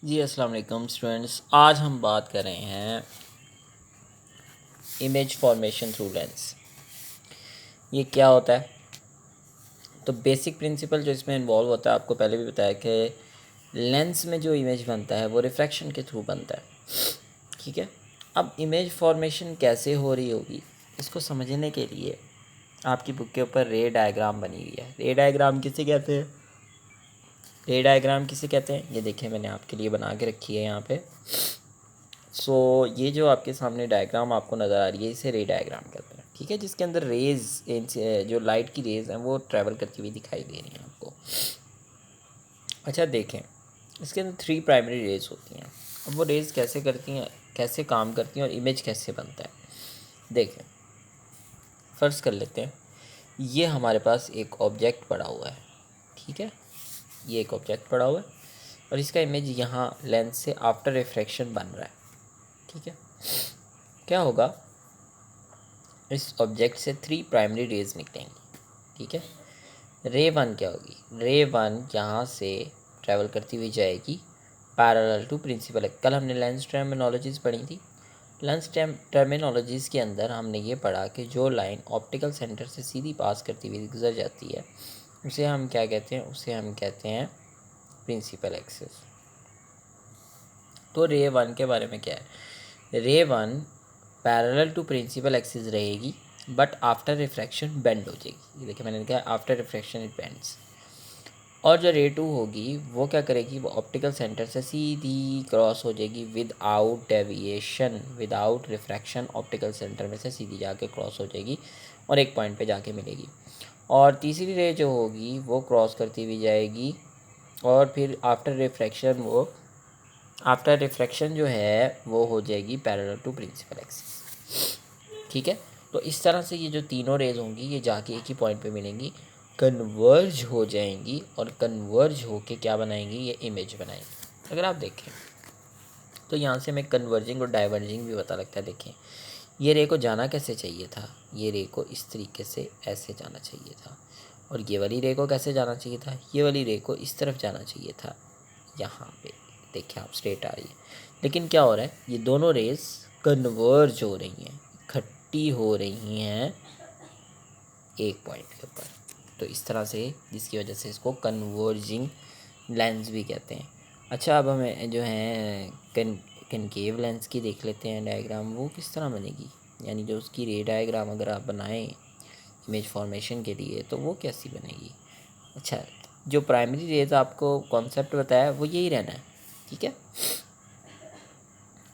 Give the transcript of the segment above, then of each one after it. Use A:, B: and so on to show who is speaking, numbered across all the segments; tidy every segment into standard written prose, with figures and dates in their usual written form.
A: जी अस्सलाम वालेकुम स्टूडेंट्स। आज हम बात कर रहे हैं इमेज फॉर्मेशन थ्रू लेंस। ये क्या होता है? तो बेसिक प्रिंसिपल जो इसमें इन्वॉल्व होता है, आपको पहले भी बताया कि लेंस में जो इमेज बनता है वो रिफ्रैक्शन के थ्रू बनता है। ठीक है। अब इमेज फॉर्मेशन कैसे हो रही होगी, इसको समझने के लिए आपकी बुक के ऊपर रे डायग्राम बनी हुई है। रे डायग्राम किसे कहते हैं? रे डायग्राम किसे कहते हैं, ये देखिए मैंने आपके लिए बना के रखी है यहाँ पे। ये जो आपके सामने डायग्राम आपको नज़र आ रही है, इसे रे डायग्राम कहते हैं। ठीक है, जिसके अंदर रेज़, जो लाइट की रेज़ हैं वो ट्रैवल करती हुई दिखाई दे रही हैं आपको। अच्छा देखें, इसके अंदर 3 प्राइमरी रेज़ होती हैं। अब वो रेज़ कैसे करती हैं, कैसे काम करती हैं और इमेज कैसे बनता है, देखें। फ़र्ज़ कर लेते हैं ये हमारे पास एक ऑब्जेक्ट पड़ा हुआ है। ठीक है, ये एक ऑब्जेक्ट पड़ा हुआ है और इसका इमेज यहाँ लेंस से आफ्टर रिफ्रैक्शन बन रहा है। ठीक है, क्या होगा, इस ऑब्जेक्ट से 3 प्राइमरी रेज निकलेंगी। ठीक है, रे 1 क्या होगी? रे 1 यहाँ से ट्रैवल करती हुई जाएगी पैरेलल टू प्रिंसिपल। कल हमने लेंस टर्मिनोलॉजीज़ पढ़ी थी। लेंस टर्मिनोलॉजीज़ के अंदर हमने ये पढ़ा कि जो लाइन ऑप्टिकल सेंटर से सीधी पास करती हुई गुजर जाती है उसे हम क्या कहते हैं? उसे हम कहते हैं प्रिंसिपल एक्सिस। तो रे 1 के बारे में क्या है? रे 1 पैरेलल टू प्रिंसिपल एक्सिस रहेगी बट आफ्टर रिफ्रैक्शन बेंड हो जाएगी। ये देखिए मैंने लिखा है आफ्टर रिफ्रैक्शन इट बेंड्स। और जो रे 2 होगी वो क्या करेगी? वो ऑप्टिकल सेंटर से सीधी क्रॉस हो जाएगी without deviation, without refraction. Optical centre में से सीधी जाके क्रॉस हो जाएगी और एक पॉइंट पे जाके मिलेगी। और तीसरी रे जो होगी वो क्रॉस करती हुई जाएगी और फिर आफ्टर रिफ्रैक्शन जो है वो हो जाएगी पैरेलल टू प्रिंसिपल एक्सिस। ठीक है, तो इस तरह से ये जो तीनों रेज होंगी ये जाके एक ही पॉइंट पे मिलेंगी, कन्वर्ज हो जाएंगी और कन्वर्ज होके क्या बनाएंगी? ये इमेज बनाएंगी। अगर आप देखें तो यहाँ से हमें कन्वर्जिंग और डाइवर्जिंग भी पता लगता है। देखें, ये रे को जाना कैसे चाहिए था? ये रे को इस तरीके से ऐसे जाना चाहिए था और ये वाली रे को कैसे जाना चाहिए था? ये वाली रे को इस तरफ जाना चाहिए था। यहाँ पे देखिए आप, स्ट्रेट आ रही है, लेकिन क्या हो रहा है? ये दोनों रेस कन्वर्ज हो रही हैं, इकट्ठी हो रही हैं एक पॉइंट के ऊपर। तो इस तरह से, जिसकी वजह से इसको कन्वर्जिंग लेंस भी कहते हैं। अच्छा, अब हमें जो है कनकेव लेंस की देख लेते हैं डायग्राम। वो किस तरह बनेगी, यानी जो उसकी रे डायग्राम अगर आप बनाएं इमेज फॉर्मेशन के लिए तो वो कैसी बनेगी? अच्छा, जो प्राइमरी रेज आपको कॉन्सेप्ट बताया वो यही रहना है। ठीक है।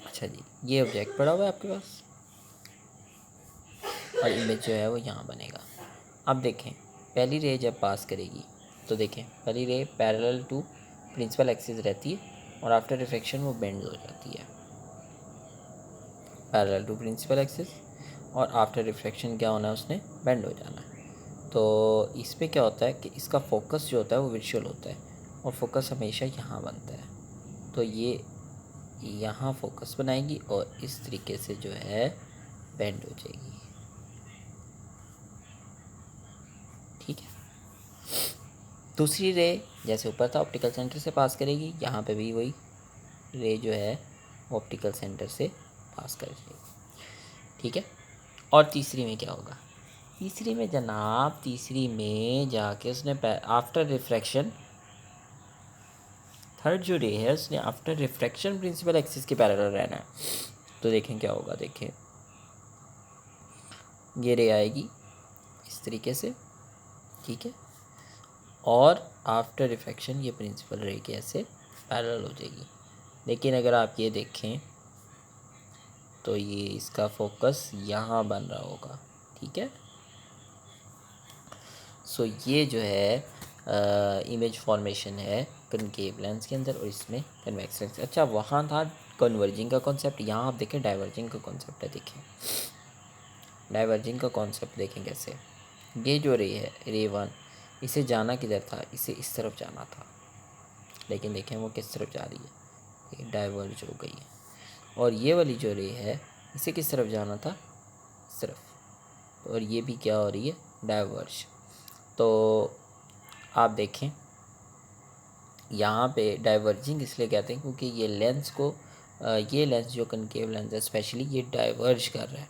A: अच्छा जी, ये ऑब्जेक्ट पड़ा हुआ है आपके पास और इमेज जो है वो यहाँ बनेगा। अब देखें, पहली रे जब पास करेगी तो देखें पहली ray parallel to principal axis रहती है और आफ्टर रिफ्लेक्शन वो बेंड हो जाती है पैरेलल टू प्रिंसिपल एक्सिस, और आफ्टर रिफ्लेक्शन क्या होना है? उसने बेंड हो जाना है। तो इसमें क्या होता है कि इसका फोकस जो होता है वो विजुअल होता है और फोकस हमेशा यहाँ बनता है। तो ये यहाँ फोकस बनाएगी और इस तरीके से जो है बेंड हो जाएगी। ठीक है, दूसरी रे जैसे ऊपर था ऑप्टिकल सेंटर से पास करेगी, यहाँ पे भी वही रे जो है ऑप्टिकल सेंटर से पास करेगी। ठीक है, और तीसरी में क्या होगा? तीसरी में जनाब, तीसरी में जाके उसने आफ्टर रिफ्रैक्शन, थर्ड जो रे है उसने आफ्टर रिफ्रैक्शन प्रिंसिपल एक्सिस के पैरेलल रहना है। तो देखें क्या होगा। देखें, ये रे आएगी इस तरीके से। ठीक है, और आफ्टर रिफ्रैक्शन ये प्रिंसिपल रे के ऐसे पैरेलल हो जाएगी। लेकिन अगर आप ये देखें तो ये इसका फोकस यहाँ बन रहा होगा। ठीक है, ये जो है इमेज फॉर्मेशन है कनकेव लेंस के अंदर और इसमें कन्वेक्स लेंस। अच्छा, वहाँ था कन्वर्जिंग का कॉन्सेप्ट, यहाँ आप देखें डाइवर्जिंग का कॉन्सेप्ट है। देखें डाइवर्जिंग का कॉन्सेप्ट देखें कैसे। ये जो रे है रे 1, इसे जाना किधर था? इसे इस तरफ जाना था, लेकिन देखें वो किस तरफ जा रही है? ये डाइवर्ज हो गई है। और ये वाली जो रे है इसे किस तरफ जाना था? इस तरफ, और ये भी क्या हो रही है? डाइवर्ज। तो आप देखें यहाँ पे डाइवर्जिंग इसलिए कहते हैं क्योंकि ये लेंस को ये लेंस जो कनकेव लेंस है स्पेशली ये डाइवर्ज कर रहा है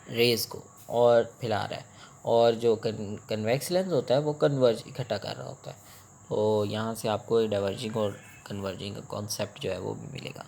A: रेज़ को और फैला रहा है, और जो कन्वेक्स लेंस होता है वो कन्वर्ज इकट्ठा कर रहा होता है। तो यहाँ से आपको डाइवर्जिंग और कन्वर्जिंग का कॉन्सेप्ट जो है वो भी मिलेगा।